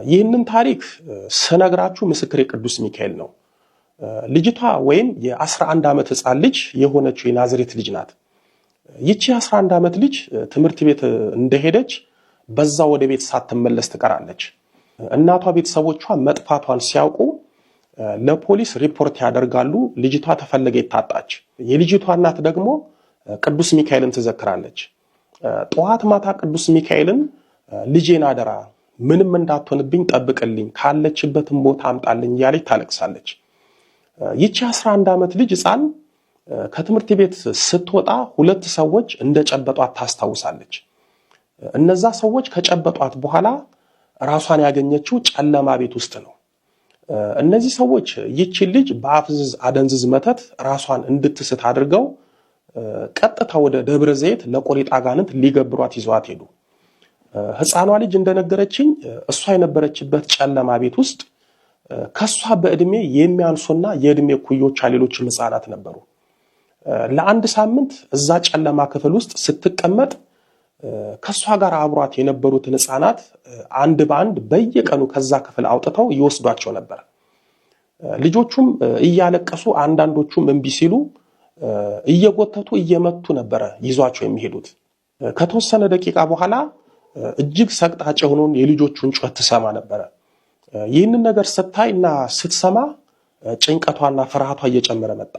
ይህንን ታሪክ ስነግራችሁ ምስክሬ ቅዱስ ሚካኤል ነው። ልጅቷ ወይም የ11 ዓመት ህፃን ልጅ የሆነችው የናዝሬት ልጅ ናት። ይቺ 11 ዓመት ልጅ ትምህርት ቤት እንደሄደች በዛ ወደ ቤት ሳትመለስ ትቀራለች። እናቷ ቤተሰቦቿ መጥፋቷን ሲያውቁ ለፖሊስ ሪፖርት ያደርጋሉ። ልጅቷ ተፈለገ ይታጣች። የልጅቷ እናት ደግሞ ቅዱስ ሚካኤልን ትዘክራለች። ጠዋት ማታ ቅዱስ ሚካኤልን ልጄን አደራ ምንም እንዳትሆንብኝ ጠብቅልኝ፣ ካለችበትም ቦታ አምጣልኝ እያለች ታለቅሳለች። ይቺ 11 ዓመት ልጅ ህፃን ከትምህርት ቤት ስትወጣ ሁለት ሰዎች እንደጨበጧት ታስታውሳለች። እነዛ ሰዎች ከጨበጧት በኋላ ራሷን ያገኘችው ጨለማ ቤት ውስጥ ነው። እነዚህ ሰዎች ይቺ ልጅ በአፍዝዝ አደንዝዝ መተት ራሷን እንድትስት አድርገው ቀጥታ ወደ ደብረ ዘይት ለቆሪጥ አጋንንት ሊገብሯት ይዘዋት ሄዱ። ህፃኗ ልጅ እንደነገረችኝ እሷ የነበረችበት ጨለማ ቤት ውስጥ ከሷ በእድሜ የሚያንሱና የእድሜ ኩዮቿ ሌሎችም ህፃናት ነበሩ። ለአንድ ሳምንት እዛ ጨለማ ክፍል ውስጥ ስትቀመጥ ከሷ ጋር አብሯት የነበሩትን ህፃናት አንድ በአንድ በየቀኑ ከዛ ክፍል አውጥተው ይወስዷቸው ነበር። ልጆቹም እያለቀሱ አንዳንዶቹም እምቢ ሲሉ እየጎተቱ እየመቱ ነበረ ይዟቸው የሚሄዱት። ከተወሰነ ደቂቃ በኋላ እጅግ ሰቅጣጭ የሆነውን የልጆቹን ጩኸት ትሰማ ነበረ። ይህንን ነገር ስታይና ስትሰማ ጭንቀቷና ፍርሃቷ እየጨመረ መጣ።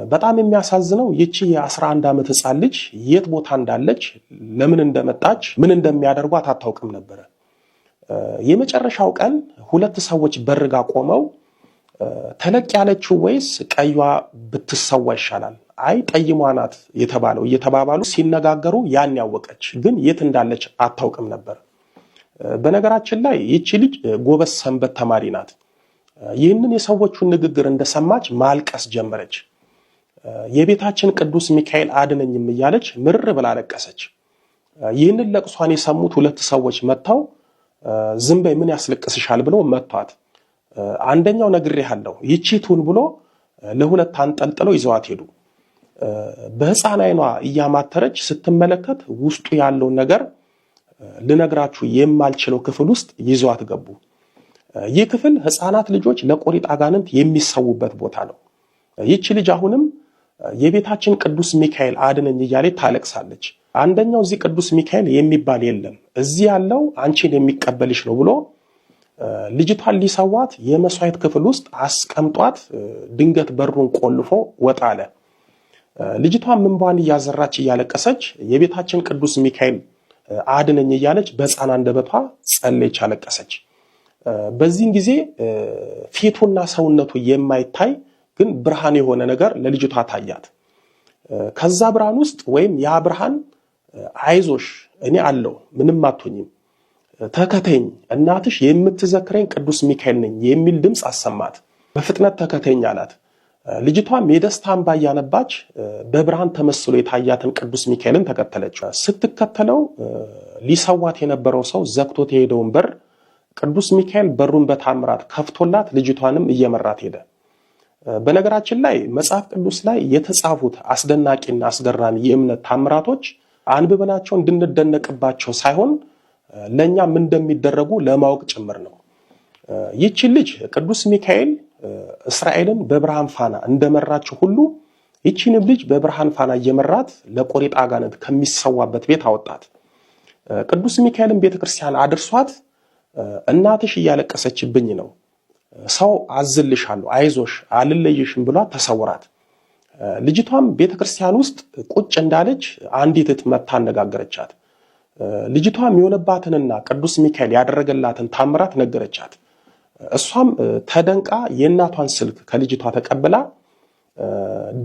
በጣም የሚያሳዝነው ይቺ የ11 ዓመት ህፃን ልጅ የት ቦታ እንዳለች፣ ለምን እንደመጣች፣ ምን እንደሚያደርጓት አታውቅም ነበረ። የመጨረሻው ቀን ሁለት ሰዎች በርጋ ቆመው ተለቅ ያለችው ወይስ ቀይዋ ብትሰዋ ይሻላል፣ አይ ጠይሟ ናት የተባለው እየተባባሉ ሲነጋገሩ ያን ያወቀች ግን የት እንዳለች አታውቅም ነበር። በነገራችን ላይ ይቺ ልጅ ጎበዝ ሰንበት ተማሪ ናት። ይህንን የሰዎቹን ንግግር እንደሰማች ማልቀስ ጀመረች። የቤታችን ቅዱስ ሚካኤል አድነኝም እያለች ምርር ብላ አለቀሰች። ይህንን ለቅሷን የሰሙት ሁለት ሰዎች መጥተው ዝም በይ ምን ያስለቅስሻል ብለው መቷት። አንደኛው ነግሬሃለሁ ይቺ ትሁን ብሎ ለሁለት አንጠልጥለው ይዘዋት ሄዱ። በህፃን አይኗ እያማተረች ስትመለከት ውስጡ ያለውን ነገር ልነግራችሁ የማልችለው ክፍል ውስጥ ይዘዋት ገቡ። ይህ ክፍል ህፃናት ልጆች ለቆሪጥ አጋንንት የሚሰውበት ቦታ ነው። ይቺ ልጅ አሁንም የቤታችን ቅዱስ ሚካኤል አድነኝ እያለች ታለቅሳለች። አንደኛው እዚህ ቅዱስ ሚካኤል የሚባል የለም፣ እዚህ ያለው አንቺን የሚቀበልሽ ነው ብሎ ልጅቷን ሊሰዋት የመስዋዕት ክፍል ውስጥ አስቀምጧት ድንገት በሩን ቆልፎ ወጣ አለ። ልጅቷን ምንባን እያዘራች እያለቀሰች የቤታችን ቅዱስ ሚካኤል አድነኝ እያለች በሕፃን አንደበቷ ጸለየች፣ አለቀሰች። በዚህን ጊዜ ፊቱና ሰውነቱ የማይታይ ግን ብርሃን የሆነ ነገር ለልጅቷ ታያት። ከዛ ብርሃን ውስጥ ወይም ያ ብርሃን አይዞሽ እኔ አለው ምንም አትሆኝም፣ ተከተኝ፣ እናትሽ የምትዘክረኝ ቅዱስ ሚካኤል ነኝ የሚል ድምፅ አሰማት። በፍጥነት ተከተኝ አላት። ልጅቷም የደስታ እንባ እያነባች በብርሃን ተመስሎ የታያትን ቅዱስ ሚካኤልን ተከተለችው። ስትከተለው ሊሰዋት የነበረው ሰው ዘግቶት የሄደውን በር ቅዱስ ሚካኤል በሩን በታምራት ከፍቶላት ልጅቷንም እየመራት ሄደ። በነገራችን ላይ መጽሐፍ ቅዱስ ላይ የተጻፉት አስደናቂና አስገራሚ የእምነት ታምራቶች አንብበናቸው እንድንደነቅባቸው ሳይሆን ለእኛም እንደሚደረጉ ለማወቅ ጭምር ነው። ይቺ ልጅ ቅዱስ ሚካኤል እስራኤልን በብርሃን ፋና እንደመራችው ሁሉ ይቺንም ልጅ በብርሃን ፋና እየመራት ለቆሪጥ አጋንንት ከሚሰዋበት ቤት አወጣት። ቅዱስ ሚካኤልን ቤተክርስቲያን አድርሷት እናትሽ እያለቀሰችብኝ ነው፣ ሰው አዝልሻለሁ፣ አይዞሽ አልለይሽም ብሏት ተሰውራት። ልጅቷም ቤተክርስቲያን ውስጥ ቁጭ እንዳለች አንዲት እህት መታ አነጋገረቻት። ልጅቷም የሆነባትንና ቅዱስ ሚካኤል ያደረገላትን ታምራት ነገረቻት። እሷም ተደንቃ የእናቷን ስልክ ከልጅቷ ተቀብላ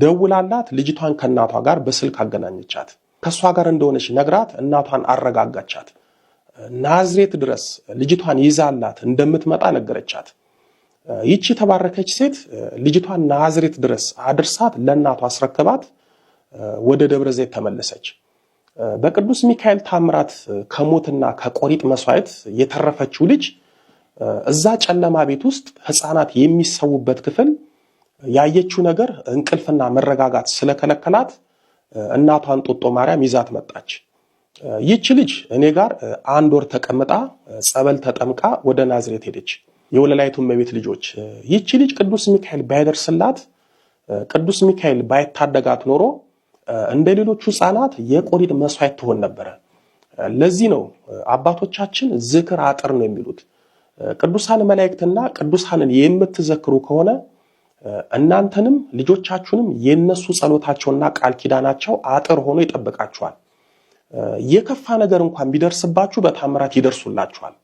ደውላላት ልጅቷን ከእናቷ ጋር በስልክ አገናኘቻት። ከእሷ ጋር እንደሆነች ነግራት እናቷን አረጋጋቻት። ናዝሬት ድረስ ልጅቷን ይዛላት እንደምትመጣ ነገረቻት። ይቺ የተባረከች ሴት ልጅቷን ናዝሬት ድረስ አድርሳት ለእናቷ አስረክባት ወደ ደብረ ዘይት ተመለሰች። በቅዱስ ሚካኤል ታምራት ከሞትና ከቆሪጥ መስዋዕት የተረፈችው ልጅ እዛ ጨለማ ቤት ውስጥ ህፃናት የሚሰውበት ክፍል ያየችው ነገር እንቅልፍና መረጋጋት ስለከለከላት እናቷን ጦጦ ማርያም ይዛት መጣች። ይቺ ልጅ እኔ ጋር 1 ወር ተቀምጣ ጸበል ተጠምቃ ወደ ናዝሬት ሄደች። የወለላይቱ እመቤት ልጆች ይቺ ልጅ ቅዱስ ሚካኤል ባይደርስላት፣ ቅዱስ ሚካኤል ባይታደጋት ኖሮ እንደ ሌሎቹ ሕፃናት የቆሪጥ መስዋዕት ትሆን ነበረ። ለዚህ ነው አባቶቻችን ዝክር አጥር ነው የሚሉት። ቅዱሳን መላእክትና ቅዱሳንን የምትዘክሩ ከሆነ እናንተንም ልጆቻችሁንም የነሱ ጸሎታቸውና ቃል ኪዳናቸው አጥር ሆኖ ይጠብቃችኋል። የከፋ ነገር እንኳን ቢደርስባችሁ በታምራት ይደርሱላችኋል።